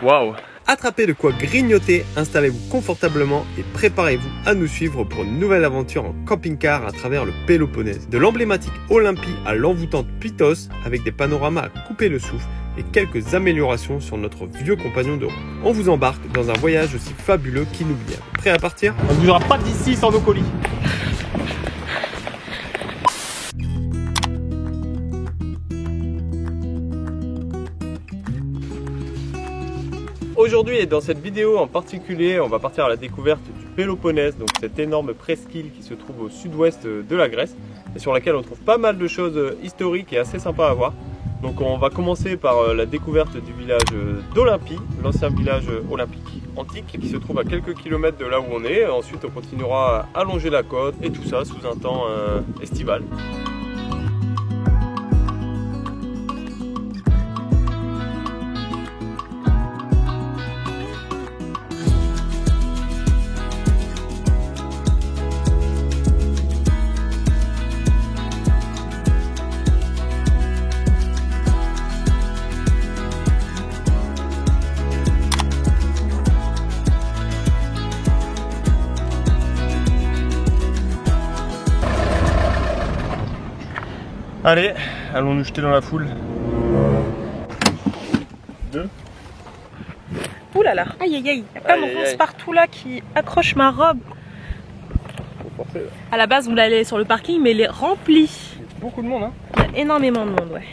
Waouh! Attrapez de quoi grignoter, installez-vous confortablement et préparez-vous à nous suivre pour une nouvelle aventure en camping-car à travers le Péloponnèse. De l'emblématique Olympie à l'envoûtante Pythos, avec des panoramas à couper le souffle et quelques améliorations sur notre vieux compagnon de route. On vous embarque dans un voyage aussi fabuleux qu'inoubliable. Prêt à partir? On ne bougera pas d'ici sans nos colis. Aujourd'hui et dans cette vidéo en particulier, on va partir à la découverte du Péloponnèse, donc cette énorme presqu'île qui se trouve au sud-ouest de la Grèce et sur laquelle on trouve pas mal de choses historiques et assez sympas à voir. Donc on va commencer par la découverte du village d'Olympie, l'ancien village olympique antique qui se trouve à quelques kilomètres de là où on est. Ensuite on continuera à allonger la côte et tout ça sous un temps estival. Allez, allons nous jeter dans la foule. Ouh là là, aïe aïe aïe, il y a plein de ronces partout là qui accrochent ma robe. Faut forcer, là. À la base, on voulait aller sur le parking, mais il est rempli. Il y a beaucoup de monde, hein. Il y a énormément de monde, ouais.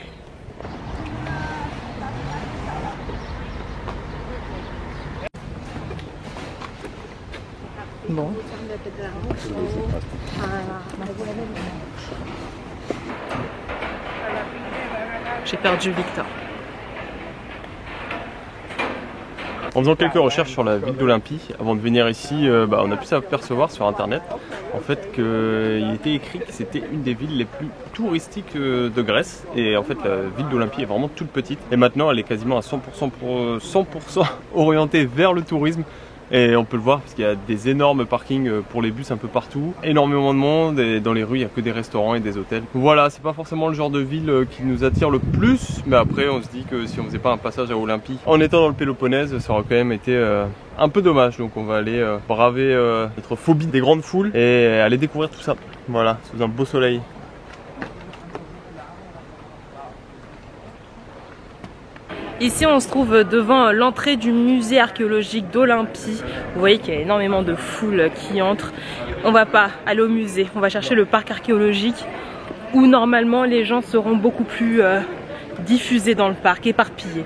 Bon. J'ai perdu Victor. En faisant quelques recherches sur la ville d'Olympie, avant de venir ici, on a pu s'apercevoir sur internet en fait qu'il était écrit que c'était une des villes les plus touristiques de Grèce. Et en fait la ville d'Olympie est vraiment toute petite. Et maintenant elle est quasiment à 100% orientée vers le tourisme. Et on peut le voir parce qu'il y a des énormes parkings pour les bus un peu partout, énormément de monde et dans les rues il n'y a que des restaurants et des hôtels. Voilà, c'est pas forcément le genre de ville qui nous attire le plus, mais après on se dit que si on faisait pas un passage à Olympie en étant dans le Péloponnèse, ça aurait quand même été un peu dommage. Donc on va aller braver notre phobie des grandes foules et aller découvrir tout ça. Voilà, sous un beau soleil. Ici, on se trouve devant l'entrée du musée archéologique d'Olympie. Vous voyez qu'il y a énormément de foule qui entre. On va pas aller au musée, on va chercher le parc archéologique où normalement les gens seront beaucoup plus diffusés dans le parc, éparpillés.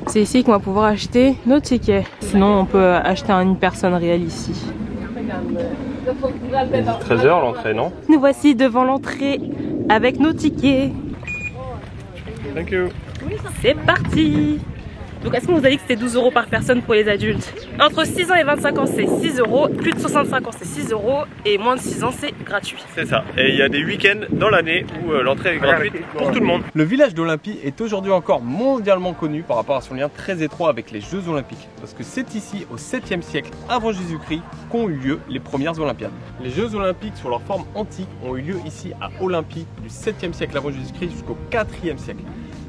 C'est ici qu'on va pouvoir acheter nos tickets. Sinon, on peut acheter à une personne réelle ici. 13 h l'entrée, non? Nous voici devant l'entrée avec nos tickets. Thank you. C'est parti! Donc est-ce qu'on vous a dit que c'était 12 € par personne pour les adultes? Entre 6 ans et 25 ans c'est 6 €, plus de 65 ans c'est 6 € et moins de 6 ans c'est gratuit. C'est ça, et il y a des week-ends dans l'année où l'entrée est gratuite pour tout le monde. Le village d'Olympie est aujourd'hui encore mondialement connu par rapport à son lien très étroit avec les Jeux Olympiques. Parce que c'est ici, au 7e siècle avant Jésus-Christ, qu'ont eu lieu les premières Olympiades. Les Jeux Olympiques sous leur forme antique ont eu lieu ici à Olympie du 7e siècle avant Jésus-Christ jusqu'au 4e siècle.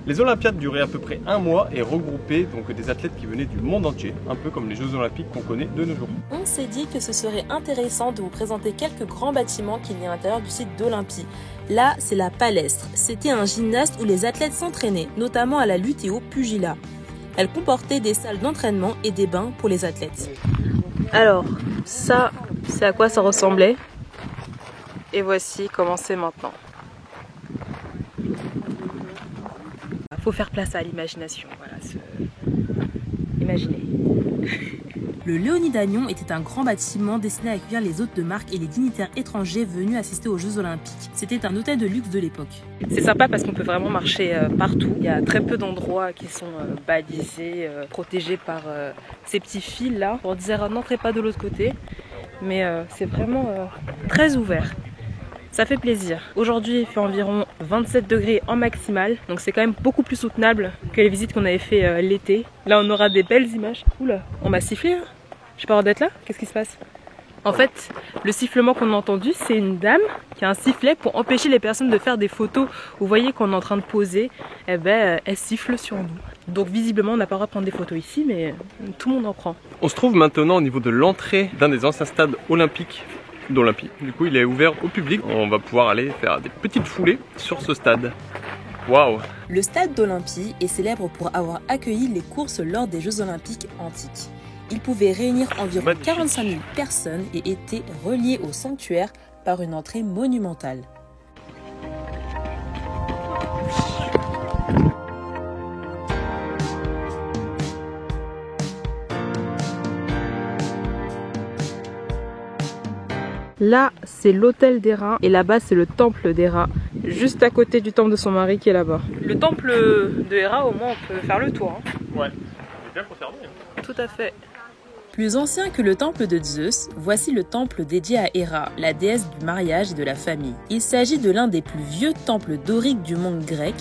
Les Olympiades duraient à peu près un mois et regroupaient donc des athlètes qui venaient du monde entier, un peu comme les Jeux Olympiques qu'on connaît de nos jours. On s'est dit que ce serait intéressant de vous présenter quelques grands bâtiments qu'il y a à l'intérieur du site d'Olympie. Là, c'est la Palestre. C'était un gymnase où les athlètes s'entraînaient, notamment à la lutte et au pugilat. Elle comportait des salles d'entraînement et des bains pour les athlètes. Alors, ça, c'est à quoi ça ressemblait. Et voici comment c'est maintenant. Faut faire place à l'imagination, voilà, imaginez. Le Léonidanion était un grand bâtiment destiné à accueillir les hôtes de marque et les dignitaires étrangers venus assister aux Jeux Olympiques. C'était un hôtel de luxe de l'époque. C'est sympa parce qu'on peut vraiment marcher partout. Il y a très peu d'endroits qui sont balisés, protégés par ces petits fils là pour dire n'entrez pas de l'autre côté. Mais c'est vraiment très ouvert. Ça fait plaisir. Aujourd'hui, il fait environ 27 degrés en maximal. Donc c'est quand même beaucoup plus soutenable que les visites qu'on avait fait l'été. Là, on aura des belles images. Oula, on m'a sifflé hein. J'ai pas le droit d'être là? Qu'est-ce qui se passe? En fait, le sifflement qu'on a entendu, c'est une dame qui a un sifflet pour empêcher les personnes de faire des photos. Vous voyez qu'on est en train de poser, eh ben, elle siffle sur nous. Donc visiblement, on n'a pas le droit de prendre des photos ici, mais tout le monde en prend. On se trouve maintenant au niveau de l'entrée d'un des anciens stades olympiques d'Olympie. Du coup, il est ouvert au public. On va pouvoir aller faire des petites foulées sur ce stade. Waouh! Le stade d'Olympie est célèbre pour avoir accueilli les courses lors des Jeux Olympiques antiques. Il pouvait réunir environ 45 000 personnes et était relié au sanctuaire par une entrée monumentale. Là, c'est l'hôtel d'Héra et là-bas, c'est le temple d'Héra, juste à côté du temple de son mari qui est là-bas. Le temple de Héra, au moins, on peut faire le tour. Hein. Ouais, il est bien conservé. Tout à fait. Plus ancien que le temple de Zeus, voici le temple dédié à Héra, la déesse du mariage et de la famille. Il s'agit de l'un des plus vieux temples doriques du monde grec,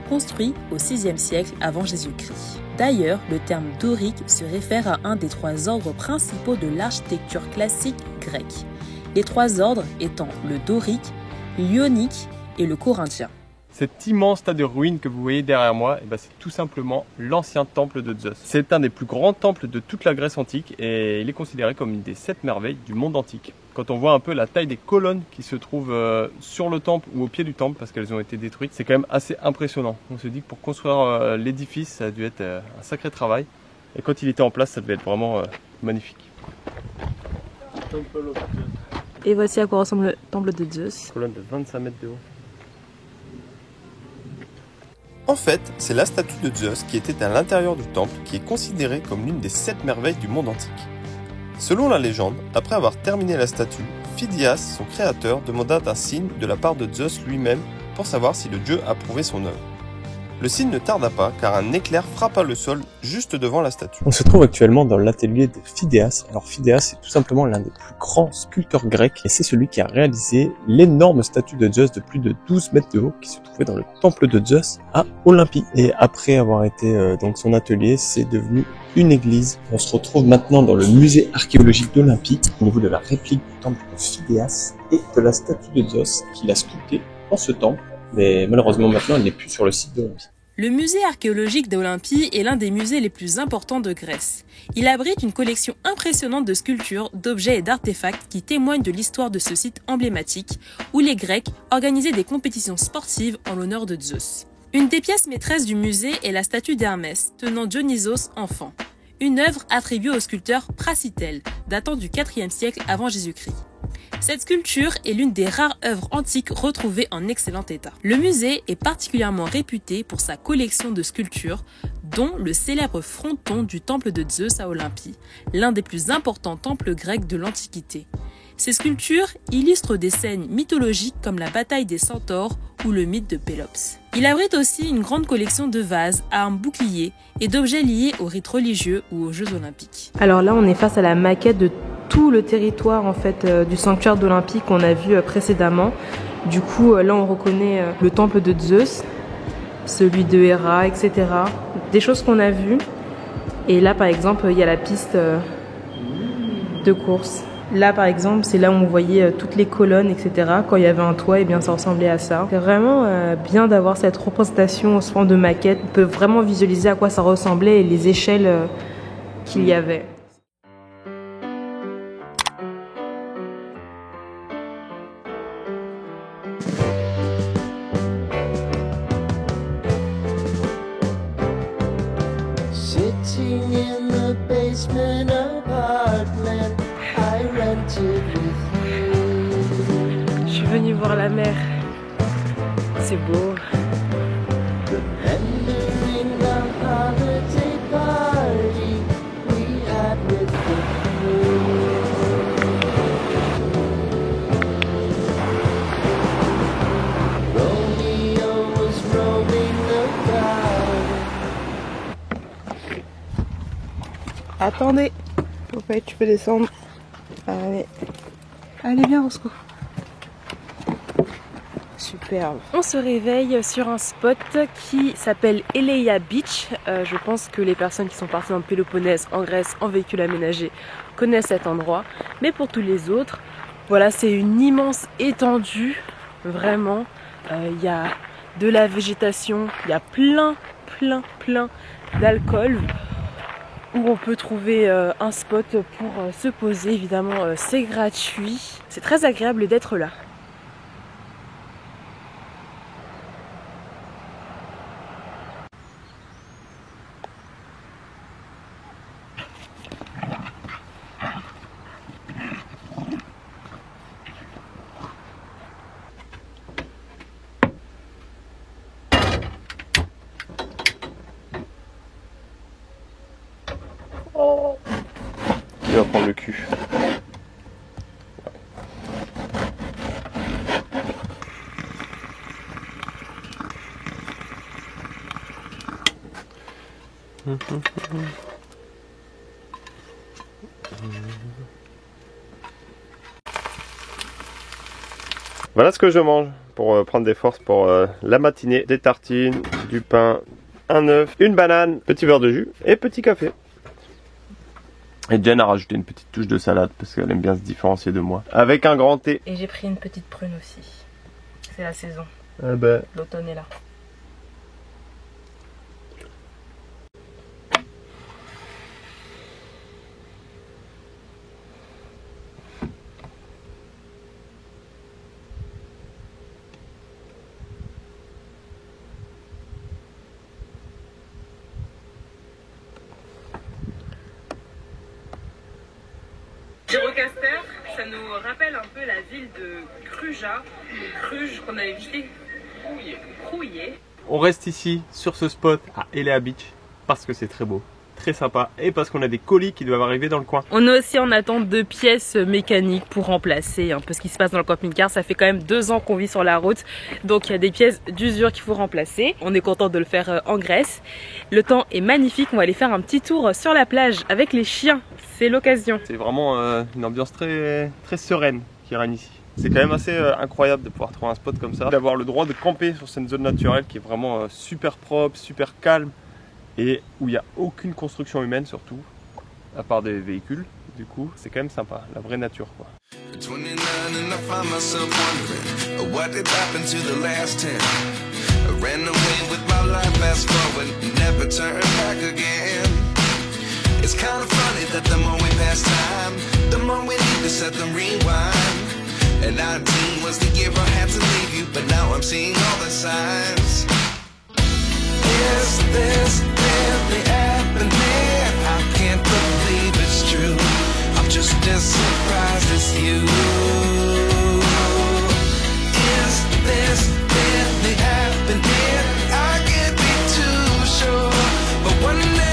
construit au VIe siècle avant Jésus-Christ. D'ailleurs, le terme dorique se réfère à un des 3 ordres principaux de l'architecture classique grecque. Les 3 ordres étant le dorique, l'ionique et le corinthien. Cet immense tas de ruines que vous voyez derrière moi, c'est tout simplement l'ancien temple de Zeus. C'est un des plus grands temples de toute la Grèce antique et il est considéré comme une des 7 merveilles du monde antique. Quand on voit un peu la taille des colonnes qui se trouvent sur le temple ou au pied du temple parce qu'elles ont été détruites, c'est quand même assez impressionnant. On se dit que pour construire l'édifice, ça a dû être un sacré travail. Et quand il était en place, ça devait être vraiment magnifique. Et voici à quoi ressemble le temple de Zeus. Colonne de 25 mètres de haut. En fait, c'est la statue de Zeus qui était à l'intérieur du temple qui est considérée comme l'une des 7 merveilles du monde antique. Selon la légende, après avoir terminé la statue, Phidias, son créateur, demanda un signe de la part de Zeus lui-même pour savoir si le dieu approuvait son œuvre. Le signe ne tarda pas car un éclair frappa le sol juste devant la statue. On se trouve actuellement dans l'atelier de Phidias. Alors Phidias est tout simplement l'un des plus grands sculpteurs grecs et c'est celui qui a réalisé l'énorme statue de Zeus de plus de 12 mètres de haut qui se trouvait dans le temple de Zeus à Olympie. Et après avoir été donc son atelier, c'est devenu une église. On se retrouve maintenant dans le musée archéologique d'Olympie au niveau de la réplique du temple de Phidias et de la statue de Zeus qu'il a sculptée dans ce temple. Mais malheureusement maintenant elle n'est plus sur le site d'Olympie. Le musée archéologique d'Olympie est l'un des musées les plus importants de Grèce. Il abrite une collection impressionnante de sculptures, d'objets et d'artefacts qui témoignent de l'histoire de ce site emblématique où les Grecs organisaient des compétitions sportives en l'honneur de Zeus. Une des pièces maîtresses du musée est la statue d'Hermès tenant Dionysos enfant, une œuvre attribuée au sculpteur Pracitel, datant du IVe siècle avant Jésus-Christ. Cette sculpture est l'une des rares œuvres antiques retrouvées en excellent état. Le musée est particulièrement réputé pour sa collection de sculptures, dont le célèbre fronton du temple de Zeus à Olympie, l'un des plus importants temples grecs de l'Antiquité. Ces sculptures illustrent des scènes mythologiques comme la bataille des centaures ou le mythe de Pélops. Il abrite aussi une grande collection de vases, armes, boucliers et d'objets liés aux rites religieux ou aux Jeux Olympiques. Alors là, on est face à la maquette de tout le territoire en fait du sanctuaire d'Olympie qu'on a vu précédemment. Du coup, là, on reconnaît le temple de Zeus, celui de Héra, etc. Des choses qu'on a vues. Et là, par exemple, il y a la piste de course. Là, par exemple, c'est là où on voyait toutes les colonnes, etc. Quand il y avait un toit, et bien, ça ressemblait à ça. C'est vraiment bien d'avoir cette représentation au sens de maquette. On peut vraiment visualiser à quoi ça ressemblait et les échelles qu'il y avait. Sitting in the basement apartment I rented with you. Je suis venue voir la mer. C'est beau. Remembering the holiday party we had with the crew. Romeo was roaming about. Attendez. Ouais, tu peux descendre. Allez. Allez, viens, Roscoe. superbe. On se réveille sur un spot qui s'appelle Eleia Beach. Je pense que les personnes qui sont parties dans le Péloponnèse, en Grèce, en véhicule aménagé, connaissent cet endroit. Mais pour tous les autres, voilà, c'est une immense étendue, vraiment. Il y a de la végétation, il y a plein d'alcool où on peut trouver un spot pour se poser. Évidemment, c'est gratuit. C'est très agréable d'être là. Il va prendre le cul. Voilà ce que je mange pour prendre des forces pour la matinée. Des tartines, du pain, un œuf, une banane, petit verre de jus et petit café. Et Jen a rajouté une petite touche de salade parce qu'elle aime bien se différencier de moi. Avec un grand thé. Et j'ai pris une petite prune aussi. C'est la saison. Ah ben. L'automne est là. Gyrocaster, ça nous rappelle un peu la ville de Kruja, Cluj qu'on avait visité Crouillé. On reste ici sur ce spot à Eleia Beach parce que c'est très beau, très sympa et parce qu'on a des colis qui doivent arriver dans le coin. On est aussi en attente de pièces mécaniques pour remplacer un peu ce qui se passe dans le camping-car. Ça fait quand même 2 ans qu'on vit sur la route, donc il y a des pièces d'usure qu'il faut remplacer. On est content de le faire en Grèce. Le temps est magnifique, on va aller faire un petit tour sur la plage avec les chiens. C'est l'occasion. C'est vraiment une ambiance très sereine qui règne ici. C'est quand même assez incroyable de pouvoir trouver un spot comme ça, d'avoir le droit de camper sur cette zone naturelle qui est vraiment super propre, super calme et où il n'y a aucune construction humaine surtout, à part des véhicules. Du coup, c'est quand même sympa, la vraie nature quoi. It's kind of funny that the more we pass time, the more we need to set them rewind. And 19 was the year I had to leave you, but now I'm seeing all the signs. Is this really happening? I can't believe it's true. I'm just as surprised as you. Is this really happening? I can't be too sure, but one day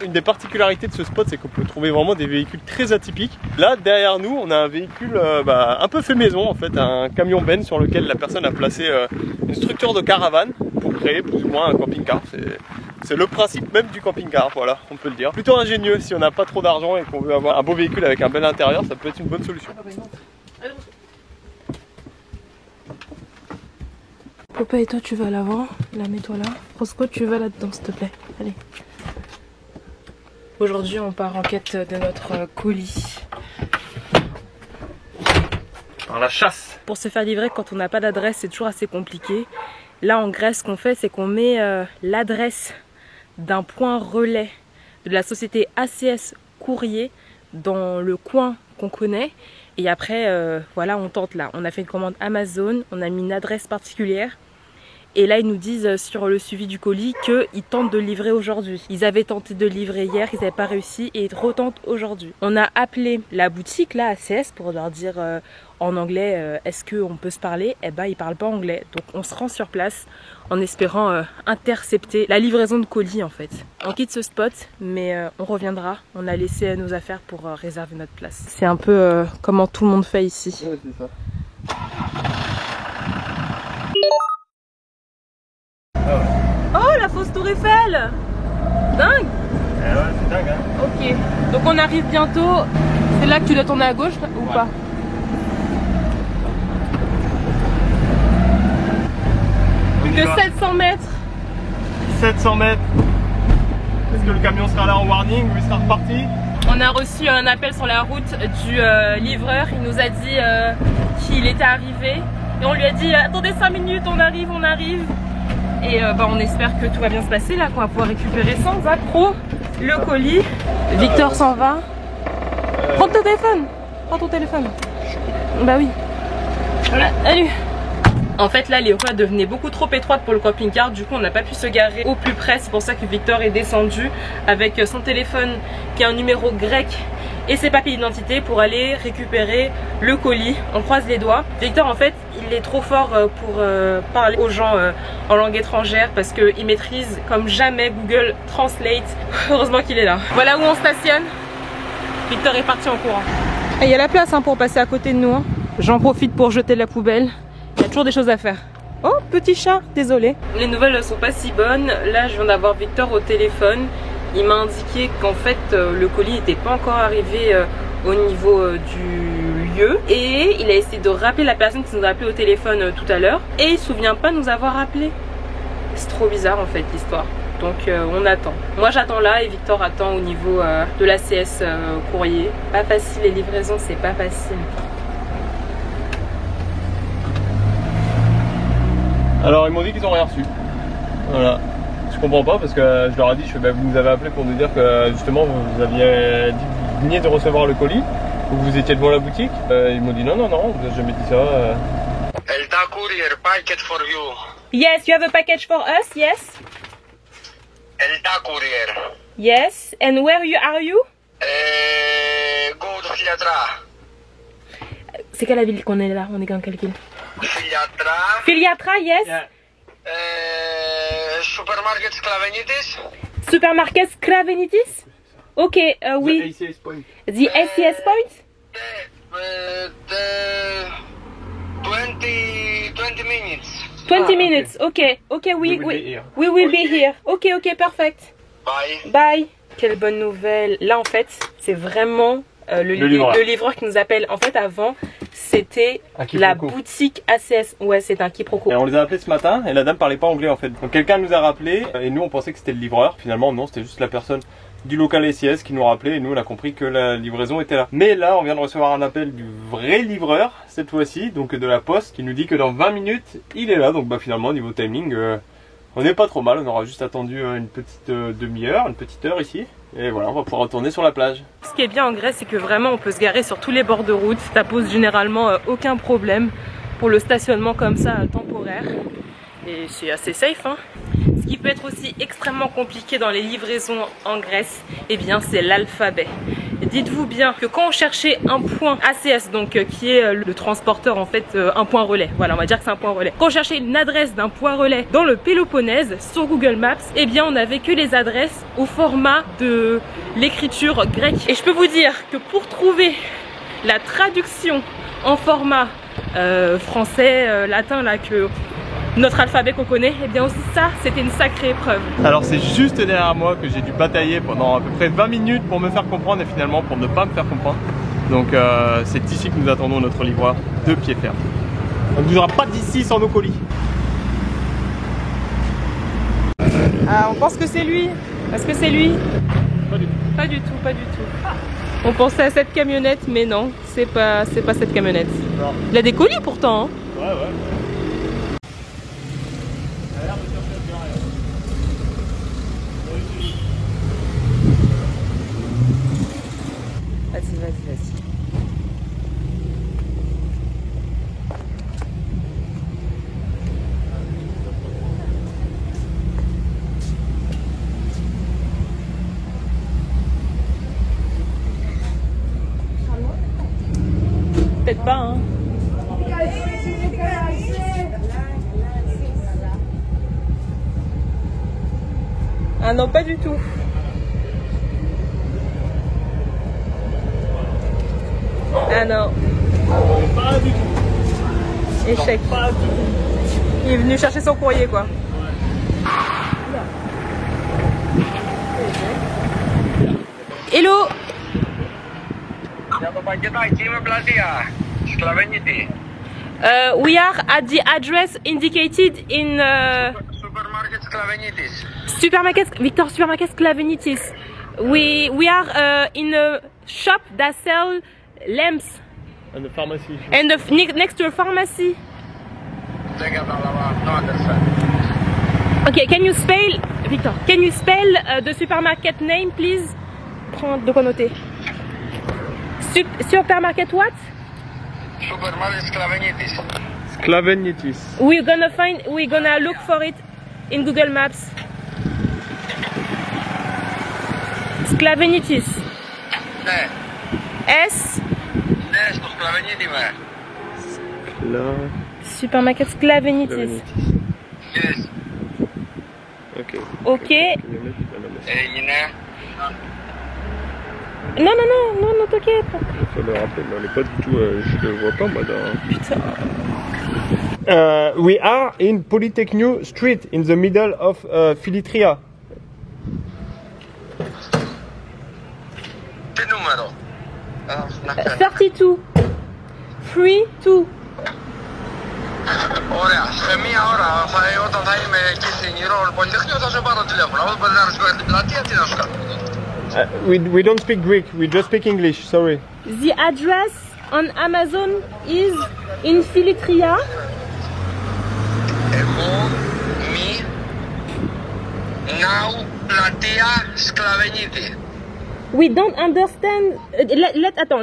Une des particularités de ce spot, c'est qu'on peut trouver vraiment des véhicules très atypiques. Là, derrière nous, on a un véhicule un peu fait maison, en fait, un camion Ben sur lequel la personne a placé une structure de caravane pour créer plus ou moins un camping-car. C'est le principe même du camping-car, voilà, on peut le dire. Plutôt ingénieux si on n'a pas trop d'argent et qu'on veut avoir un beau véhicule avec un bel intérieur, ça peut être une bonne solution. Popeye, toi tu vas à l'avant, là mets-toi là. Roscoe, tu vas là-dedans s'il te plaît. Allez. Aujourd'hui on part en quête de notre colis. Par la chasse. Pour se faire livrer quand on n'a pas d'adresse, c'est toujours assez compliqué. Là en Grèce, ce qu'on fait, c'est qu'on met l'adresse d'un point relais de la société ACS Courrier dans le coin qu'on connaît. Et après, voilà, on tente là. On a fait une commande Amazon, on a mis une adresse particulière. Et là, ils nous disent sur le suivi du colis qu'ils tentent de livrer aujourd'hui. Ils avaient tenté de livrer hier, ils n'avaient pas réussi et ils retentent aujourd'hui. On a appelé la boutique, là, ACS, pour leur dire en anglais, est-ce qu'on peut se parler? Eh ben, ils parlent pas anglais. Donc, on se rend sur place en espérant intercepter la livraison de colis, en fait. On quitte ce spot, mais on reviendra. On a laissé nos affaires pour réserver notre place. C'est un peu comment tout le monde fait ici. Ouais, c'est ça. Oh, la fausse tour Eiffel! Dingue! Ouais, c'est dingue, hein. Ok, donc Donc on arrive bientôt. C'est là que tu dois tourner à gauche ou pas? Plus que 700 mètres. 700 mètres. Est-ce que le camion sera là en warning ou il sera reparti? On a reçu un appel sur la route du livreur. Il nous a dit qu'il était arrivé. Et on lui a dit attendez 5 minutes, on arrive. Et on espère que tout va bien se passer là, qu'on va pouvoir récupérer sans accroc le colis. Victor s'en va. Prends ton téléphone. Prends ton téléphone. Bah oui. Salut. En fait là les rues devenaient beaucoup trop étroites pour le camping-car, du coup on n'a pas pu se garer au plus près, c'est pour ça que Victor est descendu avec son téléphone qui a un numéro grec et ses papiers d'identité pour aller récupérer le colis. On croise les doigts. Victor en fait il est trop fort pour parler aux gens en langue étrangère parce qu'il maîtrise comme jamais Google Translate. Heureusement qu'il est là. Voilà où on stationne. Victor est parti en courant. Il y a la place pour passer à côté de nous. Hein. J'en profite pour jeter la poubelle. Il y a toujours des choses à faire. Oh, petit chat, désolé. Les nouvelles ne sont pas si bonnes. Là, je viens d'avoir Victor au téléphone. Il m'a indiqué qu'en fait, le colis n'était pas encore arrivé au niveau du lieu. Et il a essayé de rappeler la personne qui nous a appelé au téléphone tout à l'heure. Et il ne se souvient pas de nous avoir appelé. C'est trop bizarre en fait l'histoire. Donc on attend. Moi j'attends là et Victor attend au niveau de l'ACS courrier. Pas facile, les livraisons, c'est pas facile. Alors ils m'ont dit qu'ils ont rien reçu. Voilà. Je comprends pas parce que je leur ai dit, vous nous avez appelé pour nous dire que justement vous aviez dit que vous veniez de recevoir le colis, ou vous étiez devant la boutique. Ils m'ont dit non, vous n'avez jamais dit ça. Elta courier packet for you. Yes, you have a package for us, yes? Elta courier. Yes, and where are you? Go to Filiatra. C'est quelle la ville qu'on est là? On est dans quelle ville? Filiatra. Filiatra, yes. Yeah. Supermarket Sklavenitis. Supermarket Sklavenitis? Ok, oui. The ACS point. The ACS point? 20 minutes. 20 minutes, ok, we will be here. Ok, perfect. Bye. Bye. Quelle bonne nouvelle. Là en fait, c'est vraiment le livreur qui nous appelle. En fait avant, c'était la boutique ACS. Ouais, c'est un quiproquo. Et on les a appelés ce matin et la dame parlait pas anglais en fait. Donc quelqu'un nous a rappelé et nous on pensait que c'était le livreur. Finalement non, c'était juste la personne du local ACS qui nous rappelait et nous on a compris que la livraison était là. Mais là on vient de recevoir un appel du vrai livreur cette fois-ci, donc de la poste, qui nous dit que dans 20 minutes il est là. Donc finalement niveau timing on n'est pas trop mal, on aura juste attendu une petite demi-heure, une petite heure ici. Et voilà, on va pouvoir retourner sur la plage. Ce qui est bien en Grèce, c'est que vraiment on peut se garer sur tous les bords de route. Ça pose généralement aucun problème pour le stationnement comme ça temporaire. Et c'est assez safe. Hein. Ce qui peut être aussi extrêmement compliqué dans les livraisons en Grèce, eh bien c'est l'alphabet. Dites-vous bien que quand on cherchait un point ACS, donc qui est le transporteur en fait, un point relais, voilà on va dire que c'est un point relais. Quand on cherchait une adresse d'un point relais dans le Péloponnèse sur Google Maps, eh bien on n'avait que les adresses au format de l'écriture grecque. Et je peux vous dire que pour trouver la traduction en format français, latin là que notre alphabet qu'on connaît, et bien aussi ça c'était une sacrée épreuve. Alors c'est juste derrière moi que j'ai dû batailler pendant à peu près 20 minutes pour me faire comprendre et finalement pour ne pas me faire comprendre. Donc c'est ici que nous attendons notre livreur de pied ferme. On ne bougera pas d'ici sans nos colis. Ah, on pense que c'est lui. Est-ce que c'est lui? Pas du tout. Pas du tout, pas du tout. On pensait à cette camionnette mais non, c'est pas cette camionnette. Non. Il a des colis pourtant. Hein. Ouais. Vas-y. Peut-être pas, hein. Ah non, pas du tout. Ah non. Pas du tout. Échec. Pas du tout. Il est venu chercher son courrier quoi. Hello. We are at the address indicated in Supermarket Sklavenitis. Supermarket Sklavenitis. We are in a shop that sells lamps And the pharmacy. and next to a pharmacy. Okay, can you spell, Victor? Can you spell the supermarket name, please? Prends de quoi noter. Supermarket what? Supermarket Sklavenitis. Sklavenitis. We're gonna look for it in Google Maps. Sklavenitis. Ναι, S. ναι, στο Sklavenitis είμαι. Supermarket Sklavenitis. Yes. Ok. Ok. Έγινε. Non, non, non, non, non, t'inquiète. Il faut le rappeler, mais on n'est pas du tout. Je le vois pas, madame. Putain. We are in Polytechnic Street, in the middle of Filitria. Τι νούμερο? Να ξέρω. 32. 32. Ωραία, σε μία ώρα όταν θα είμαι εκεί στην Ηρώ Πολυτεχνείο θα σε πάρω τηλέφωνο. Αν μπορεί να σου πάρει την πλατεία, τι να σου κάνω. We don't speak Greek, we just speak English, sorry. The address on Amazon is in Filitria. Εγώ, μη, ναου, πλατεία, Σκλαβενίτη. We don't understand.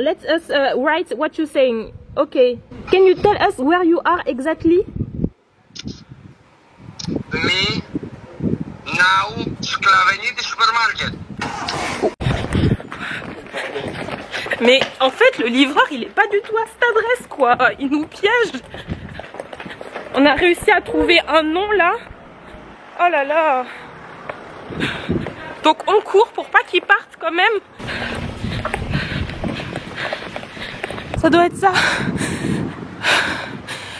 Let us write what you're saying. Okay. Can you tell us where you are exactly? Μη, ναου, Σκλαβενίτη, σούπερ μάρκετ. Mais en fait, le livreur, il est pas du tout à cette adresse, quoi. Il nous piège. On a réussi à trouver un nom là. Oh là là. Donc on court pour pas qu'il parte quand même. Ça doit être ça.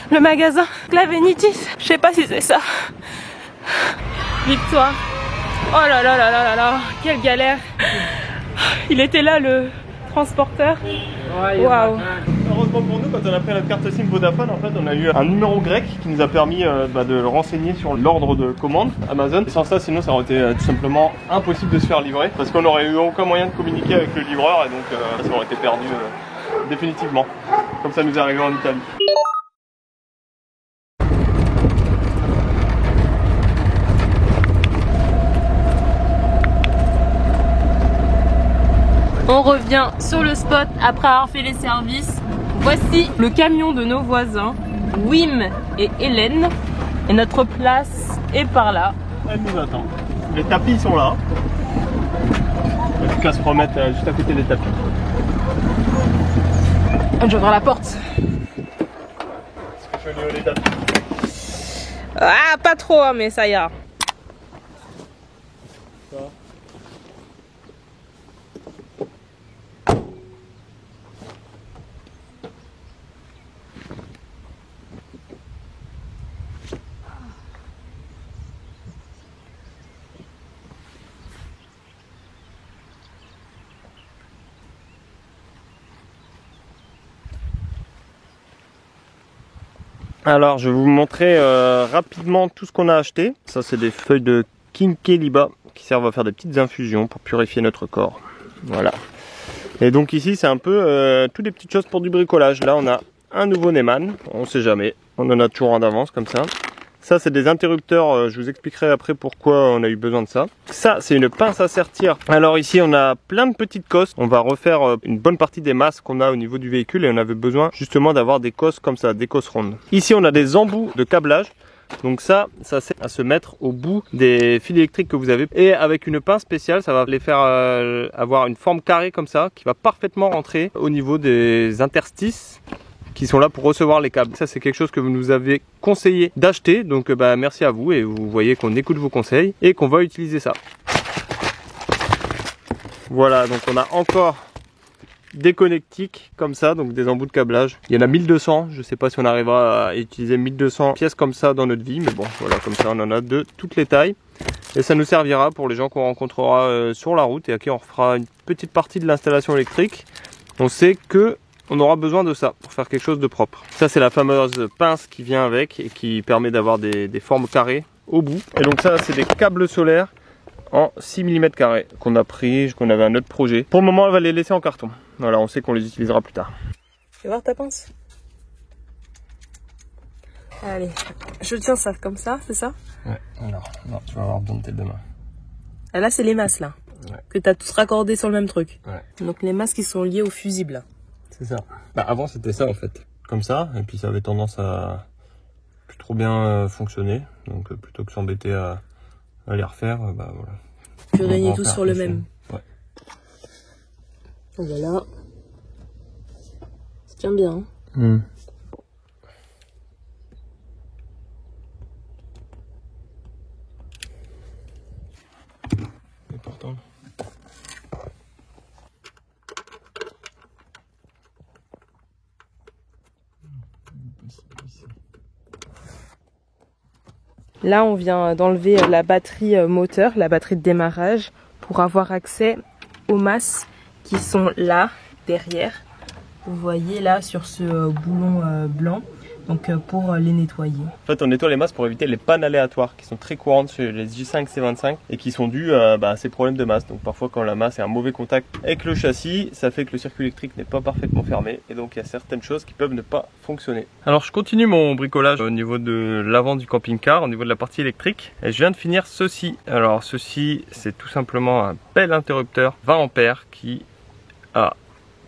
Le magasin Sklavenitis. Je sais pas si c'est ça. Victoire. Oh là là là là là là. Quelle galère. Il était là le transporteur. Waouh. Heureusement pour nous, quand on a pris notre carte SIM Vodafone, en fait, on a eu un numéro grec qui nous a permis de le renseigner sur l'ordre de commande Amazon. Et sans ça, sinon, ça aurait été tout simplement impossible de se faire livrer parce qu'on n'aurait eu aucun moyen de communiquer avec le livreur et donc ça aurait été perdu définitivement, comme ça nous est arrivé en Italie. On revient sur le spot après avoir fait les services. Voici le camion de nos voisins, Wim et Hélène. Et notre place est par là. Elle nous attend. Les tapis sont là. Il n'y a plus qu'à se remettre juste à côté des tapis. J'ouvre la porte. Est-ce que je vais les tapis? Ah, pas trop, hein, mais ça ira. Alors je vais vous montrer rapidement tout ce qu'on a acheté. Ça c'est des feuilles de Kinkeliba qui servent à faire des petites infusions pour purifier notre corps. Voilà. Et donc ici c'est un peu toutes les petites choses pour du bricolage. Là on a un nouveau Neumann, on sait jamais, on en a toujours un d'avance comme ça. Ça c'est des interrupteurs, je vous expliquerai après pourquoi on a eu besoin de ça. Ça c'est une pince à sertir. Alors ici on a plein de petites cosses. On va refaire une bonne partie des masses qu'on a au niveau du véhicule et on avait besoin justement d'avoir des cosses comme ça, des cosses rondes. Ici on a des embouts de câblage. Donc ça c'est à se mettre au bout des fils électriques que vous avez. Et avec une pince spéciale, ça va les faire avoir une forme carrée comme ça, qui va parfaitement rentrer au niveau des interstices qui sont là pour recevoir les câbles. Ça c'est quelque chose que vous nous avez conseillé d'acheter, donc merci à vous et vous voyez qu'on écoute vos conseils et qu'on va utiliser ça. Voilà, donc on a encore des connectiques comme ça, donc des embouts de câblage. Il y en a 1200, je sais pas si on arrivera à utiliser 1200 pièces comme ça dans notre vie, mais bon voilà, comme ça on en a de toutes les tailles. Et ça nous servira pour les gens qu'on rencontrera sur la route et à qui on fera une petite partie de l'installation électrique. on sait que on aura besoin de ça pour faire quelque chose de propre. Ça c'est la fameuse pince qui vient avec et qui permet d'avoir des formes carrées au bout. Et donc ça c'est des câbles solaires en 6 mm carrés qu'on a pris, qu'on avait un autre projet. Pour le moment on va les laisser en carton. Voilà, on sait qu'on les utilisera plus tard. Fais voir ta pince. Allez, je tiens ça comme ça, c'est ça? Ouais, alors, non, tu vas avoir besoin de tes deux mains. Ah, là c'est les masses là, Ouais. que tu as tous raccordés sur le même truc. Ouais. Donc les masses qui sont liées au fusible là. C'est ça. Bah avant c'était ça en fait, comme ça, et puis ça avait tendance à plus trop bien fonctionner, donc plutôt que s'embêter à les refaire, bah voilà. Tu On va réunis en tous faire sur le plus, même. Ouais. Voilà. Ça tient bien. Hein. Important. Là, on vient d'enlever la batterie moteur, la batterie de démarrage, pour avoir accès aux masses qui sont là, derrière. Vous voyez là sur ce boulon blanc, donc pour les nettoyer. En fait, on nettoie les masses pour éviter les pannes aléatoires qui sont très courantes chez les J5 C25 et qui sont dues à ces problèmes de masse. Donc parfois quand la masse est un mauvais contact avec le châssis, ça fait que le circuit électrique n'est pas parfaitement fermé et donc il y a certaines choses qui peuvent ne pas fonctionner. Alors je continue mon bricolage au niveau de l'avant du camping-car, au niveau de la partie électrique, et je viens de finir ceci. Alors ceci, c'est tout simplement un bel interrupteur 20 ampères qui a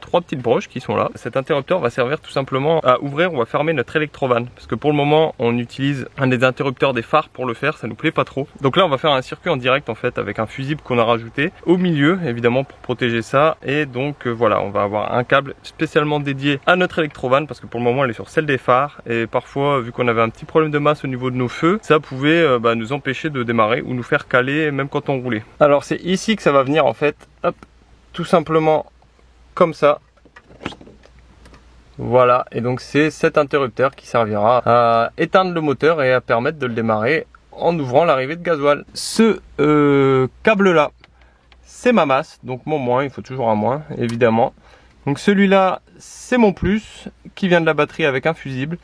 3 petites broches qui sont là. Cet interrupteur va servir tout simplement à ouvrir ou à fermer notre électrovanne, parce que pour le moment on utilise un des interrupteurs des phares pour le faire, ça nous plaît pas trop. Donc là on va faire un circuit en direct en fait avec un fusible qu'on a rajouté au milieu évidemment pour protéger ça, et donc voilà, on va avoir un câble spécialement dédié à notre électrovanne parce que pour le moment elle est sur celle des phares, et parfois vu qu'on avait un petit problème de masse au niveau de nos feux, ça pouvait nous empêcher de démarrer ou nous faire caler même quand on roulait. Alors c'est ici que ça va venir en fait, hop, tout simplement comme ça. Voilà, et donc c'est cet interrupteur qui servira à éteindre le moteur et à permettre de le démarrer en ouvrant l'arrivée de gasoil. Ce câble là, c'est ma masse, donc mon moins, il faut toujours un moins évidemment. Donc celui-là, c'est mon plus qui vient de la batterie avec un fusible.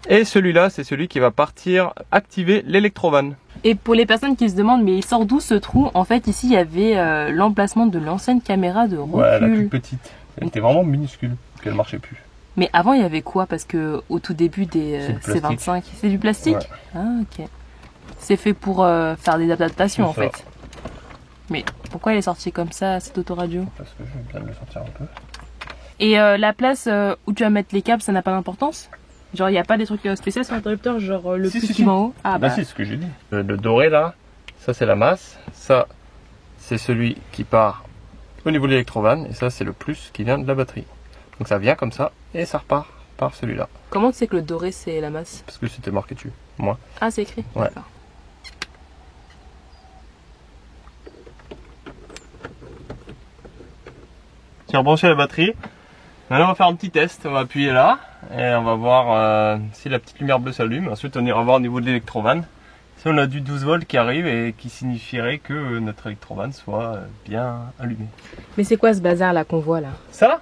Et celui-là, c'est celui qui va partir activer l'électrovanne. Et pour les personnes qui se demandent, mais il sort d'où ce trou? En fait, ici, il y avait l'emplacement de l'ancienne caméra de recul. Ouais, la toute petite. Elle était vraiment minuscule, parce qu'elle marchait plus. Mais avant, il y avait quoi? Parce que au tout début des C25, c'est du plastique? Ouais. Ah, ok. C'est fait pour faire des adaptations, en fait. Mais pourquoi elle est sortie comme ça, cette autoradio? Parce que je viens de le sortir un peu. Et la place où tu vas mettre les câbles, ça n'a pas d'importance? Genre, il n'y a pas des trucs spéciaux sur l'interrupteur, genre le plus qui va en haut? Ah bah si, c'est ce que j'ai dit. Le doré là, ça c'est la masse, ça c'est celui qui part au niveau de l'électrovanne, et ça c'est le plus qui vient de la batterie. Donc ça vient comme ça, et ça repart par celui-là. Comment tu sais que le doré c'est la masse? Parce que c'était marqué dessus, moi. Ah, c'est écrit? Ouais. D'accord. J'ai rebranché la batterie. Maintenant on va faire un petit test, on va appuyer là et on va voir si la petite lumière bleue s'allume. Ensuite on ira voir au niveau de l'électrovanne si on a du 12 volts qui arrive et qui signifierait que notre électrovanne soit bien allumée. Mais c'est quoi ce bazar là qu'on voit là? Ça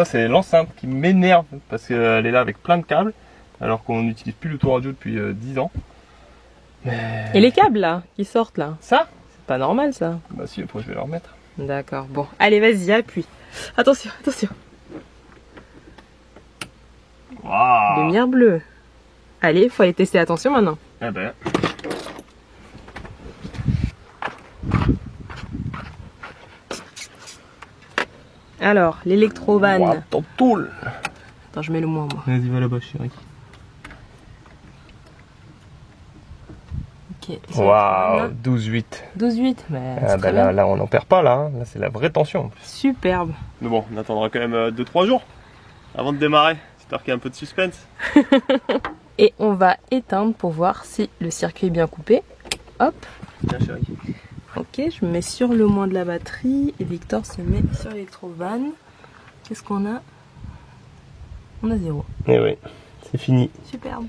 c'est l'enceinte qui m'énerve parce qu'elle est là avec plein de câbles alors qu'on n'utilise plus l'autoradio depuis 10 ans. Mais... Et les câbles là qui sortent là? Ça? C'est pas normal ça. Bah si, après je vais le remettre. D'accord, bon. Allez vas-y, appuie. Attention, attention. Wow. Lumière bleue. Allez, faut aller tester, attention maintenant. Eh ben. Alors, l'électrovanne. Wow, ton tool. Attends, je mets le moins moi. Vas-y, va là-bas chérie. Ok. Waouh, 12,8. 12,8, mais Ah bah là on n'en perd pas là, hein. Là c'est la vraie tension en plus. Superbe. Mais bon, on attendra quand même 2-3 jours avant de démarrer, histoire qu'il y ait un peu de suspense. Et on va éteindre pour voir si le circuit est bien coupé. Hop. Bien chérie. Ok, je me mets sur le moins de la batterie et Victor se met sur l'électrovanne. Qu'est-ce qu'on a? On a 0. Eh oui, c'est fini. Superbe.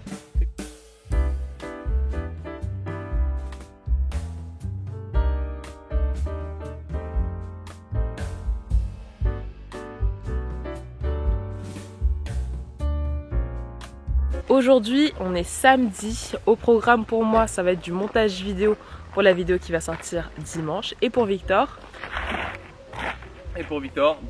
Aujourd'hui, on est samedi. Au programme pour moi, ça va être du montage vidéo pour la vidéo qui va sortir dimanche. Et pour Victor,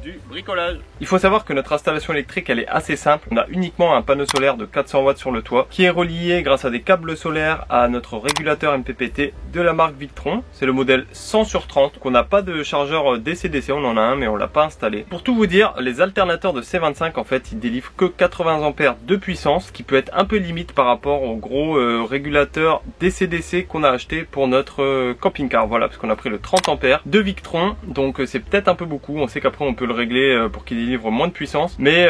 du bricolage. Il faut savoir que notre installation électrique elle est assez simple. On a uniquement un panneau solaire de 400 watts sur le toit qui est relié grâce à des câbles solaires à notre régulateur MPPT de la marque Victron. C'est le modèle 100/30. On n'a pas de chargeur DC-DC, on en a un mais on l'a pas installé. Pour tout vous dire, les alternateurs de C25 en fait ils délivrent que 80 ampères de puissance, ce qui peut être un peu limite par rapport au gros régulateur DC-DC qu'on a acheté pour notre camping-car. Voilà, parce qu'on a pris le 30 ampères de Victron, donc c'est peut-être un peu beaucoup. On sait qu'après on peut le régler pour qu'il délivre moins de puissance, mais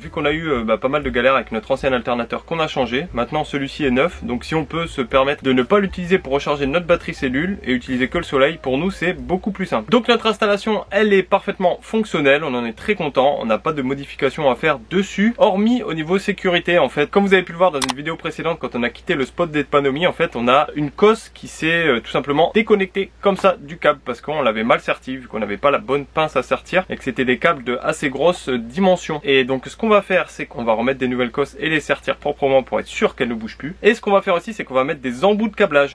vu qu'on a eu pas mal de galères avec notre ancien alternateur qu'on a changé, maintenant celui-ci est neuf, donc si on peut se permettre de ne pas l'utiliser pour recharger notre batterie cellule et utiliser que le soleil, pour nous c'est beaucoup plus simple. Donc notre installation elle est parfaitement fonctionnelle, on en est très content, on n'a pas de modifications à faire dessus, hormis au niveau sécurité en fait. Comme vous avez pu le voir dans une vidéo précédente, quand on a quitté le spot d'épanouie, en fait on a une cosse qui s'est tout simplement déconnectée comme ça du câble, parce qu'on l'avait mal serti, vu qu'on n'avait pas la bonne pince à sertir et que c'était des câbles de assez grosse dimension. Et donc ce qu'on va faire, c'est qu'on va remettre des nouvelles cosses et les sertir proprement pour être sûr qu'elles ne bougent plus. Et ce qu'on va faire aussi, c'est qu'on va mettre des embouts de câblage.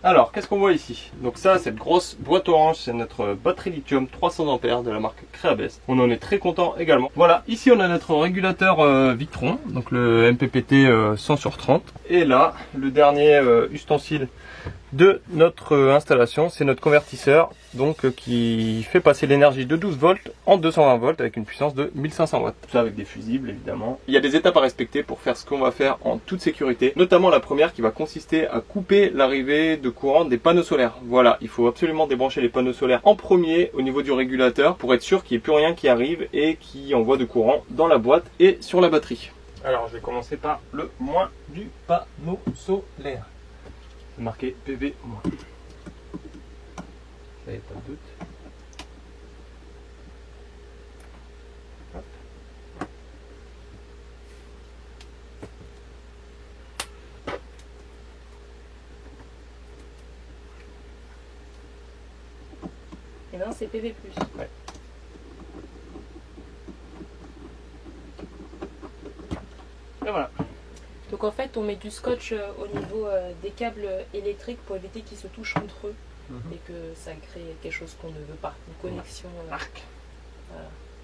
Alors, qu'est-ce qu'on voit ici? Donc ça, cette grosse boîte orange, c'est notre batterie lithium 300 ampères de la marque Creabest. On en est très content également. Voilà, ici on a notre régulateur Victron, donc le MPPT 100/30. Et là, le dernier ustensile de notre installation, c'est notre convertisseur donc qui fait passer l'énergie de 12 volts en 220 volts avec une puissance de 1500 watts. Tout ça avec des fusibles évidemment. Il y a des étapes à respecter pour faire ce qu'on va faire en toute sécurité, notamment la première qui va consister à couper l'arrivée de courant des panneaux solaires. Voilà, il faut absolument débrancher les panneaux solaires en premier au niveau du régulateur pour être sûr qu'il n'y ait plus rien qui arrive et qui envoie de courant dans la boîte et sur la batterie. Alors je vais commencer par le moins du panneau solaire. Marqué PV moins. Ça y est, pas de doute. Hop. et non c'est PV+. Ouais. Et voilà. Donc en fait on met du scotch au niveau des câbles électriques pour éviter qu'ils se touchent entre eux et que ça crée quelque chose qu'on ne veut pas, une connexion. Voilà.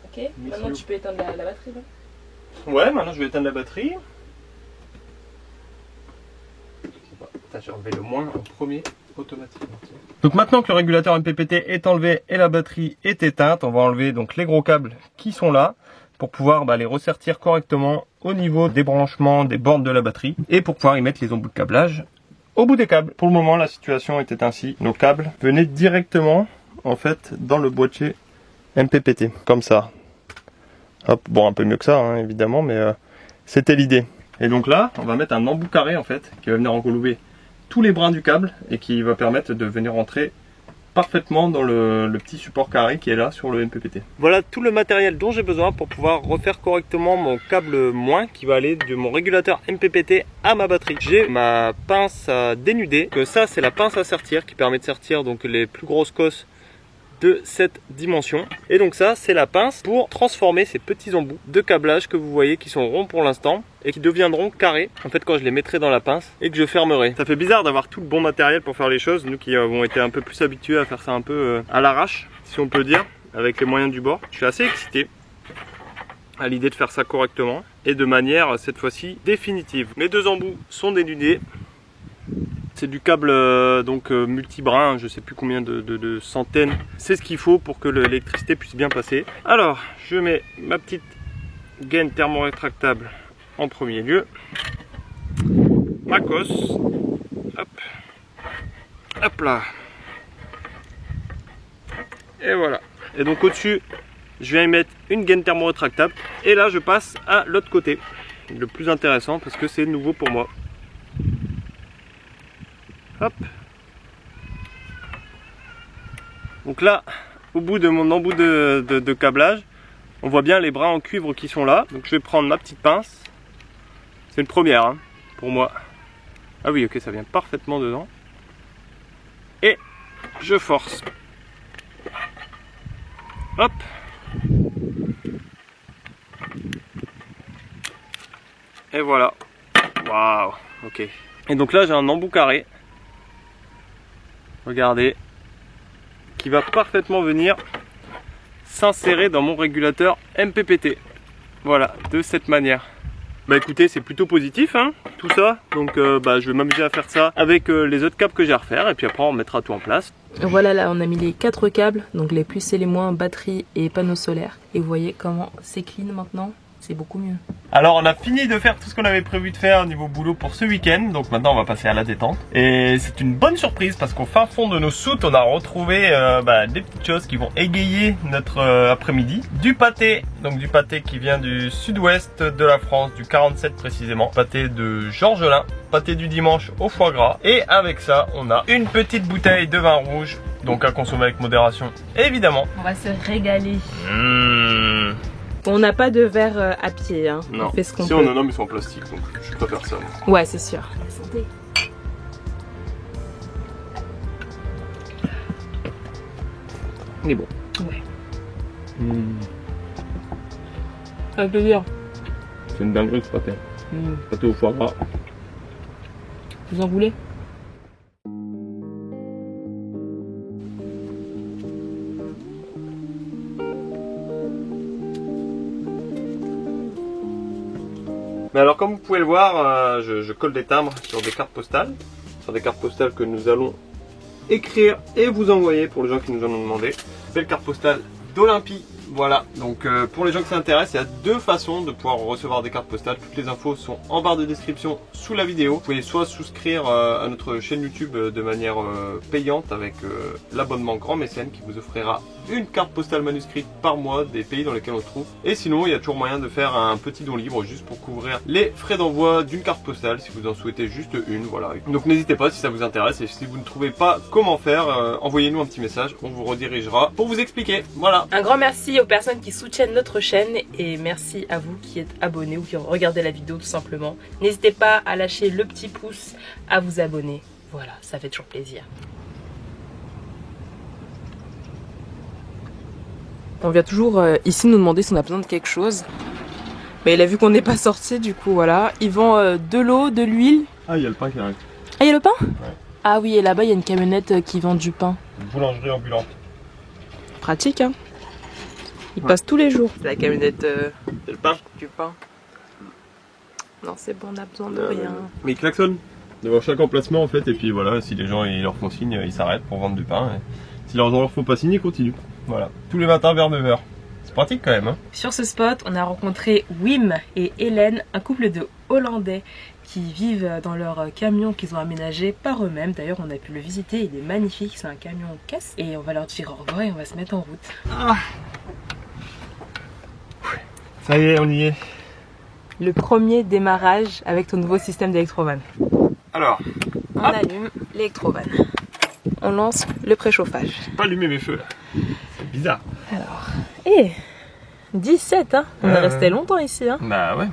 Ok, maintenant tu peux éteindre la batterie là. Ouais, maintenant je vais éteindre la batterie. J'ai enlevé le moins en premier automatiquement. Donc maintenant que le régulateur MPPT est enlevé et la batterie est éteinte, on va enlever donc les gros câbles qui sont là pour pouvoir les ressertir correctement au niveau des branchements des bornes de la batterie et pour pouvoir y mettre les embouts de câblage au bout des câbles. Pour le moment la situation était ainsi, nos câbles venaient directement en fait dans le boîtier MPPT comme ça. Hop, bon un peu mieux que ça hein, évidemment, mais c'était l'idée. Et donc là on va mettre un embout carré en fait qui va venir englober tous les brins du câble et qui va permettre de venir rentrer parfaitement dans le petit support carré qui est là sur le MPPT. Voilà tout le matériel dont j'ai besoin pour pouvoir refaire correctement mon câble moins qui va aller de mon régulateur MPPT à ma batterie. J'ai ma pince à dénuder, que ça c'est la pince à sertir qui permet de sertir donc les plus grosses cosses de cette dimension. Et donc ça c'est la pince pour transformer ces petits embouts de câblage que vous voyez qui sont ronds pour l'instant et qui deviendront carrés en fait quand je les mettrai dans la pince et que je fermerai. Ça fait bizarre d'avoir tout le bon matériel pour faire les choses, nous qui avons été un peu plus habitués à faire ça un peu à l'arrache si on peut dire, avec les moyens du bord. Je suis assez excité à l'idée de faire ça correctement et de manière cette fois-ci définitive. Mes deux embouts sont dénudés. C'est du câble multi-brin, je sais plus combien de centaines. C'est ce qu'il faut pour que l'électricité puisse bien passer. Alors, je mets ma petite gaine thermorétractable en premier lieu. Ma cosse. Hop. Hop là. Et voilà. Et donc au-dessus, je viens y mettre une gaine thermorétractable. Et là, je passe à l'autre côté. Le plus intéressant parce que c'est nouveau pour moi. Hop. Donc là, au bout de mon embout de câblage, on voit bien les brins en cuivre qui sont là. Donc je vais prendre ma petite pince. C'est une première hein, pour moi. Ah oui, ok, ça vient parfaitement dedans. Et je force. Hop. Et voilà. Waouh, ok. Et donc là j'ai un embout carré. Regardez. Qui va parfaitement venir s'insérer dans mon régulateur MPPT. Voilà, de cette manière. Bah écoutez, c'est plutôt positif hein, tout ça. Donc je vais m'amuser à faire ça avec les autres câbles que j'ai à refaire. Et puis après on mettra tout en place. Voilà, là on a mis les 4 câbles, donc les plus et les moins, batterie et panneaux solaires. Et vous voyez comment c'est clean maintenant, c'est beaucoup mieux. Alors on a fini de faire tout ce qu'on avait prévu de faire au niveau boulot pour ce week-end. Donc maintenant on va passer à la détente. Et c'est une bonne surprise parce qu'au fin fond de nos soutes on a retrouvé des petites choses qui vont égayer notre après-midi. Du pâté, donc du pâté qui vient du sud-ouest de la France, du 47 précisément. Pâté de Georgelin, pâté du dimanche au foie gras. Et avec ça on a une petite bouteille de vin rouge. Donc à consommer avec modération évidemment. On va se régaler. On n'a pas de verre à pied, hein. Non. On fait ce qu'on si peut. on en a mais ils sont en plastique donc je préfère ça. Moi. Ouais, c'est sûr. Santé. Il est bon. Ouais. Avec plaisir. C'est une dinguerie ce pâté. Pâté au foie gras. Vous en voulez? Mais alors comme vous pouvez le voir, je colle des timbres sur des cartes postales. Sur des cartes postales que nous allons écrire et vous envoyer pour les gens qui nous en ont demandé. Belle carte postale d'Olympie. Voilà, donc pour les gens qui s'intéressent, il y a deux façons de pouvoir recevoir des cartes postales. Toutes les infos sont en barre de description sous la vidéo. Vous pouvez soit souscrire à notre chaîne YouTube de manière payante avec l'abonnement Grand Mécène qui vous offrira une carte postale manuscrite par mois des pays dans lesquels on se trouve. Et sinon, il y a toujours moyen de faire un petit don libre juste pour couvrir les frais d'envoi d'une carte postale si vous en souhaitez juste une. Voilà. Donc n'hésitez pas si ça vous intéresse et si vous ne trouvez pas comment faire, envoyez-nous un petit message, on vous redirigera pour vous expliquer. Voilà. Un grand merci aux personnes qui soutiennent notre chaîne et merci à vous qui êtes abonnés ou qui regardez la vidéo tout simplement. N'hésitez pas à lâcher le petit pouce, à vous abonner. Voilà, ça fait toujours plaisir. On vient toujours ici nous demander si on a besoin de quelque chose. Mais il a vu qu'on n'est pas sorti, du coup voilà. Ils vendent de l'eau, de l'huile. Ah, il y a le pain qui arrive. Ah, il y a le pain? Ouais. Ah oui, et là-bas il y a une camionnette qui vend du pain. Une boulangerie ambulante. Pratique, hein. Il passe tous les jours. C'est la camionnette C'est le pain. du pain. Non, c'est bon, on a besoin de rien. Mais il klaxonne devant chaque emplacement en fait. Et puis voilà, si les gens ils leur font signe, ils s'arrêtent pour vendre du pain. Et si leur font pas signe, ils continuent. Voilà, tous les matins vers 9h. C'est pratique quand même. Hein. Sur ce spot, on a rencontré Wim et Hélène, un couple de Hollandais qui vivent dans leur camion qu'ils ont aménagé par eux-mêmes. D'ailleurs, on a pu le visiter, il est magnifique, c'est un camion en caisse. Et on va leur dire au revoir et on va se mettre en route. Ah. Ça y est, on y est. Le premier démarrage avec ton nouveau système d'électrovan. Alors, On allume l'électrovan. On lance le préchauffage. pas allumer mes feux là. C'est bizarre. Alors, 17 hein. On est resté longtemps ici hein. Bah ouais,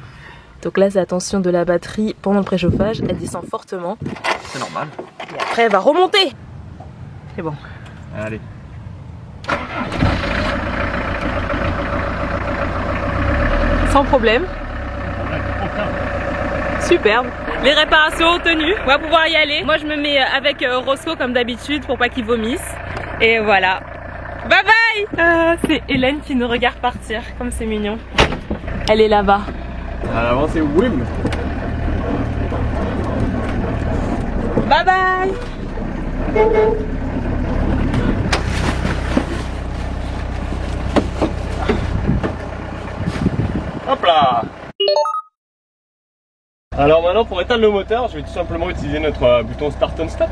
Donc là c'est la tension de la batterie pendant le préchauffage, elle descend fortement. c'est normal. Et après elle va remonter. C'est bon. Allez. Sans problème. Superbe. Les réparations tenues, on va pouvoir y aller. Moi je me mets avec Roscoe comme d'habitude pour pas qu'il vomisse. Et voilà. Bye bye. C'est Hélène qui nous regarde partir, comme c'est mignon. Elle est là-bas. À l'avant c'est Wim. Bye bye. Hop là. Alors maintenant pour éteindre le moteur, je vais tout simplement utiliser notre bouton Start and Stop.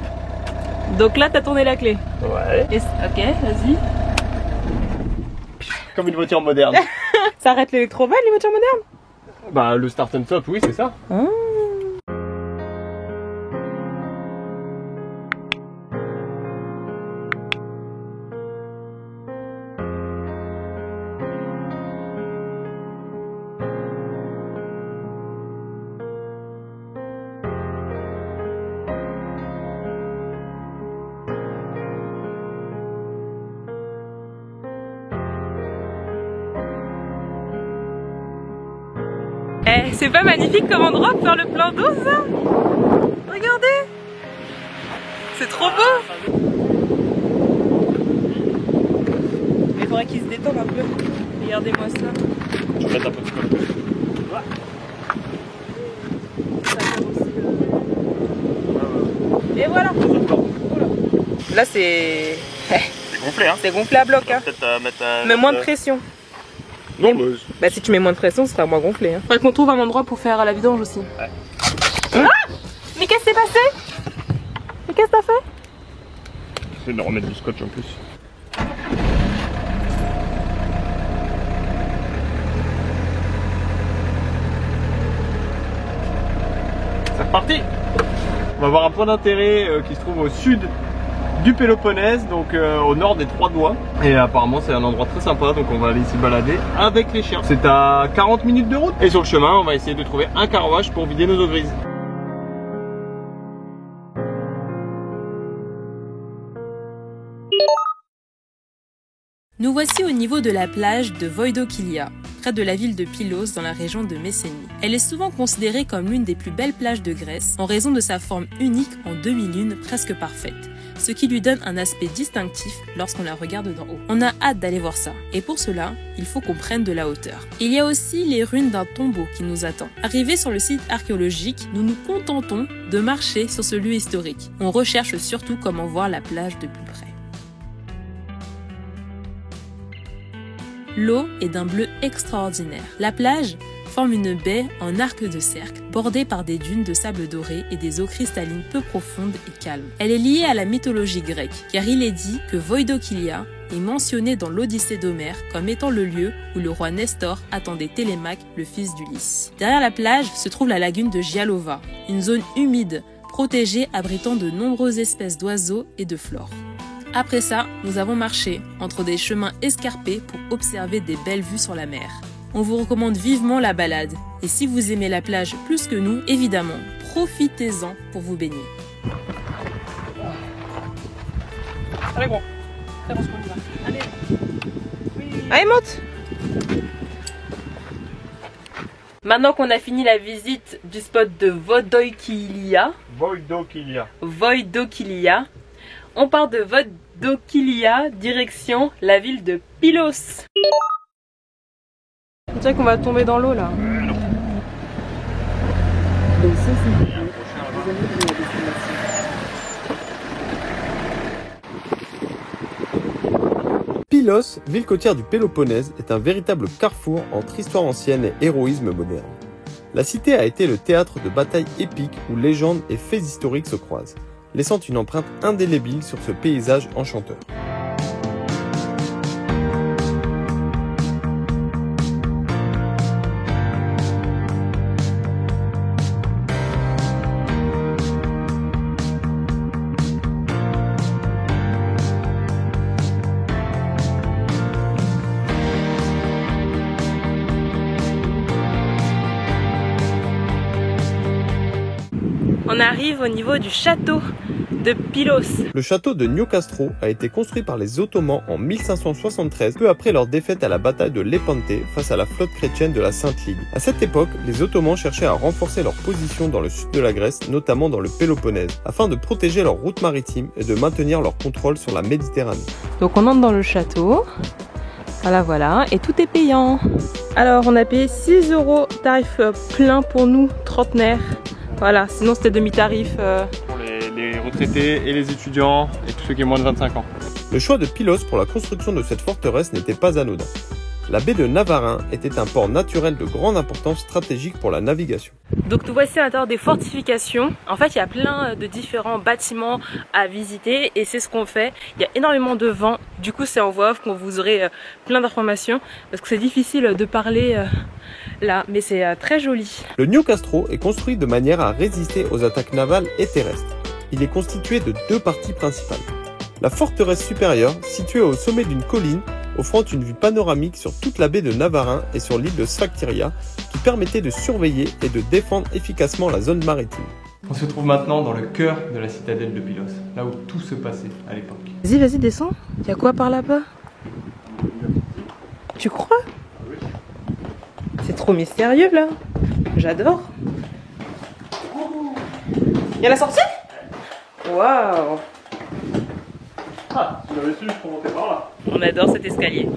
Donc là t'as tourné la clé. Ouais. Ok, vas-y. Comme une voiture moderne. Ça arrête l'électrovan, les voitures modernes? Bah le Start and Stop, oui c'est ça. C'est pas magnifique comme endroit pour faire le plein d'eau ça? Regardez! C'est trop beau! Il faudrait qu'il se détende un peu. Regardez-moi ça. Je vais mettre un peu de colle. Et voilà! Là c'est... C'est gonflé hein. C'est gonflé à bloc hein. Peut-être mettre un... Mais moins de pression. Non mais... Bah si tu mets moins de pression, ce sera moins gonflé. Hein. Faudrait qu'on trouve un endroit pour faire la vidange aussi. Ouais. Ah! Mais qu'est-ce qui s'est passé? Mais qu'est-ce que t'as fait? J'essaie de remettre du scotch en plus. C'est reparti. On va voir un point d'intérêt qui se trouve au sud du Péloponnèse, donc au nord des Trois Doigts. Et apparemment c'est un endroit très sympa, donc on va aller s'y balader avec les chiens. C'est à 40 minutes de route. Et sur le chemin, on va essayer de trouver un car-wash pour vider nos eaux grises. Nous voici au niveau de la plage de Voidokilia, près de la ville de Pylos dans la région de Messénie. Elle est souvent considérée comme l'une des plus belles plages de Grèce en raison de sa forme unique en demi-lune presque parfaite, ce qui lui donne un aspect distinctif lorsqu'on la regarde d'en haut. On a hâte d'aller voir ça, et pour cela, il faut qu'on prenne de la hauteur. Il y a aussi les ruines d'un tombeau qui nous attend. Arrivés sur le site archéologique, nous nous contentons de marcher sur ce lieu historique. On recherche surtout comment voir la plage de plus près. L'eau est d'un bleu extraordinaire. La plage forme une baie en arc de cercle, bordée par des dunes de sable doré et des eaux cristallines peu profondes et calmes. Elle est liée à la mythologie grecque, car il est dit que Voidokilia est mentionné dans l'Odyssée d'Homère comme étant le lieu où le roi Nestor attendait Télémaque, le fils d'Ulysse. Derrière la plage se trouve la lagune de Gialova, une zone humide, protégée abritant de nombreuses espèces d'oiseaux et de flore. Après ça, nous avons marché entre des chemins escarpés pour observer des belles vues sur la mer. On vous recommande vivement la balade. Et si vous aimez la plage plus que nous, évidemment, profitez-en pour vous baigner. Allez gros, c'est bon, on y va. Allez, oui. Allez monte. Maintenant qu'on a fini la visite du spot de Voidokilia, on part de Voidokilia direction la ville de Pylos. On dirait qu'on va tomber dans l'eau là. Pylos, ville côtière du Péloponnèse, est un véritable carrefour entre histoire ancienne et héroïsme moderne. La cité a été le théâtre de batailles épiques où légendes et faits historiques se croisent, laissant une empreinte indélébile sur ce paysage enchanteur. On arrive au niveau du château de Pylos. Le château de Niokastro a été construit par les Ottomans en 1573, peu après leur défaite à la bataille de Lépante face à la flotte chrétienne de la Sainte Ligue. À cette époque, les Ottomans cherchaient à renforcer leur position dans le sud de la Grèce, notamment dans le Péloponnèse, afin de protéger leur route maritime et de maintenir leur contrôle sur la Méditerranée. Donc on entre dans le château. Voilà, et tout est payant. Alors on a payé 6 € tarif plein pour nous, trentenaires. Voilà, sinon c'était demi-tarif. Pour les retraités et les étudiants et tous ceux qui ont moins de 25 ans. Le choix de Pylos pour la construction de cette forteresse n'était pas anodin. La baie de Navarin était un port naturel de grande importance stratégique pour la navigation. Donc nous voici à l'intérieur des fortifications. En fait, il y a plein de différents bâtiments à visiter et c'est ce qu'on fait. Il y a énormément de vent. Du coup, c'est en voix off qu'on vous aurez plein d'informations parce que c'est difficile de parler là, mais c'est très joli. Le Niokastro est construit de manière à résister aux attaques navales et terrestres. Il est constitué de deux parties principales. La forteresse supérieure, située au sommet d'une colline, offrant une vue panoramique sur toute la baie de Navarin et sur l'île de Sphacteria, qui permettait de surveiller et de défendre efficacement la zone maritime. On se trouve maintenant dans le cœur de la citadelle de Pylos, là où tout se passait à l'époque. Vas-y, descends. Il y a quoi par là-bas? Tu crois? C'est trop mystérieux là. J'adore. Il y a la sortie? Waouh! Ah, tu l'avais su, je remontais par là. On adore cet escalier.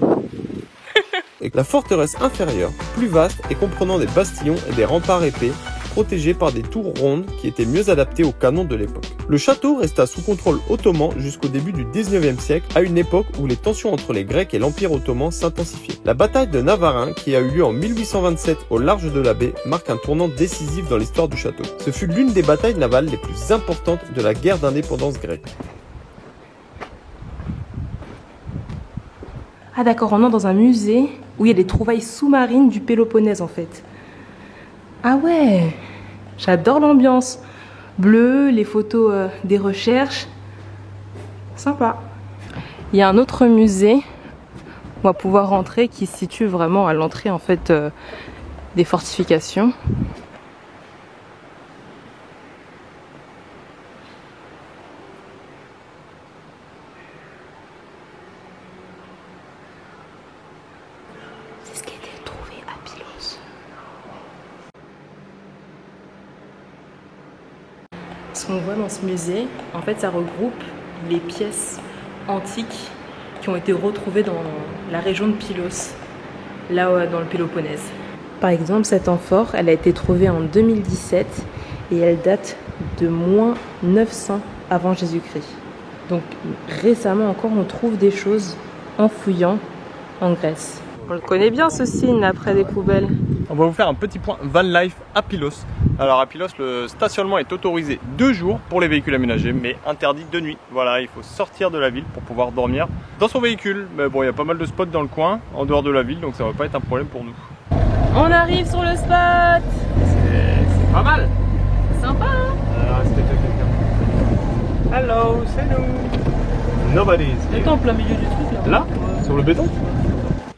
Et la forteresse inférieure, plus vaste et comprenant des bastillons et des remparts épais, protégés par des tours rondes qui étaient mieux adaptées aux canons de l'époque. Le château resta sous contrôle ottoman jusqu'au début du 19e siècle, à une époque où les tensions entre les Grecs et l'Empire ottoman s'intensifiaient. La bataille de Navarin, qui a eu lieu en 1827 au large de la baie, marque un tournant décisif dans l'histoire du château. Ce fut l'une des batailles navales les plus importantes de la guerre d'indépendance grecque. Ah d'accord, on entre dans un musée où il y a des trouvailles sous-marines du Péloponnèse en fait. Ah ouais, j'adore l'ambiance. Bleu, les photos des recherches. Sympa. Il y a un autre musée. On va pouvoir rentrer qui se situe vraiment à l'entrée en fait des fortifications. C'est ce qui a été trouvé à Pylos. Ce qu'on voit dans ce musée, en fait, ça regroupe les pièces antiques qui ont été retrouvées dans la région de Pylos, là dans le Péloponnèse. Par exemple, cette amphore, elle a été trouvée en 2017 et elle date de moins 900 avant Jésus-Christ. Donc récemment encore, on trouve des choses en fouillant en Grèce. On le connaît bien ce signe après des poubelles. On va vous faire un petit point van life à Pylos. Alors à Pylos, le stationnement est autorisé 2 jours pour les véhicules aménagés, mais interdit de nuit. Voilà, il faut sortir de la ville pour pouvoir dormir dans son véhicule. Mais bon, il y a pas mal de spots dans le coin, en dehors de la ville, donc ça va pas être un problème pour nous. On arrive sur le spot. C'est pas mal. Sympa hein. Alors, est-ce que t'as quelqu'un? Hello, c'est nous. Nobody's. Est-ce en plein milieu du truc là? Là, sur le béton.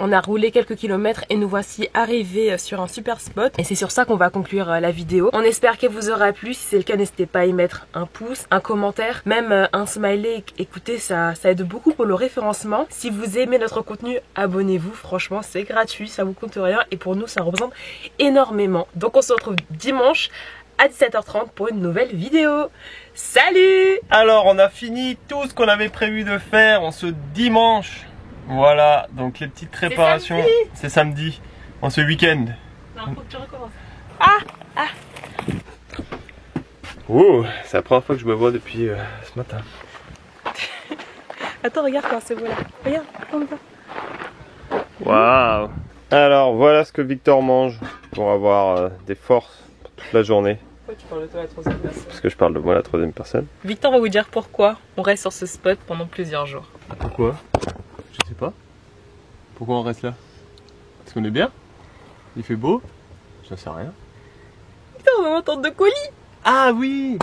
On a roulé quelques kilomètres et nous voici arrivés sur un super spot. Et c'est sur ça qu'on va conclure la vidéo. On espère qu'elle vous aura plu. Si c'est le cas, n'hésitez pas à y mettre un pouce, un commentaire, même un smiley. Écoutez, ça aide beaucoup pour le référencement. Si vous aimez notre contenu, abonnez-vous. Franchement, c'est gratuit, ça vous coûte rien. Et pour nous, ça représente énormément. Donc on se retrouve dimanche à 17h30 pour une nouvelle vidéo. Salut! Alors, on a fini tout ce qu'on avait prévu de faire en ce dimanche. Voilà, donc les petites préparations, c'est samedi, en ce week-end. Non, faut que tu recommences. Oh, c'est la première fois que je me vois depuis ce matin. Attends, regarde quand c'est beau là. Regarde, comme ça. Waouh! Alors, voilà ce que Victor mange pour avoir des forces pour toute la journée. Pourquoi tu parles de toi à la troisième personne? Parce que je parle de moi à la troisième personne. Victor va vous dire pourquoi on reste sur ce spot pendant plusieurs jours. Pourquoi? Je sais pas. Pourquoi on reste là? Parce qu'on est bien? Il fait beau? J'en sais rien. Victor, on va m'entendre de colis. Ah oui!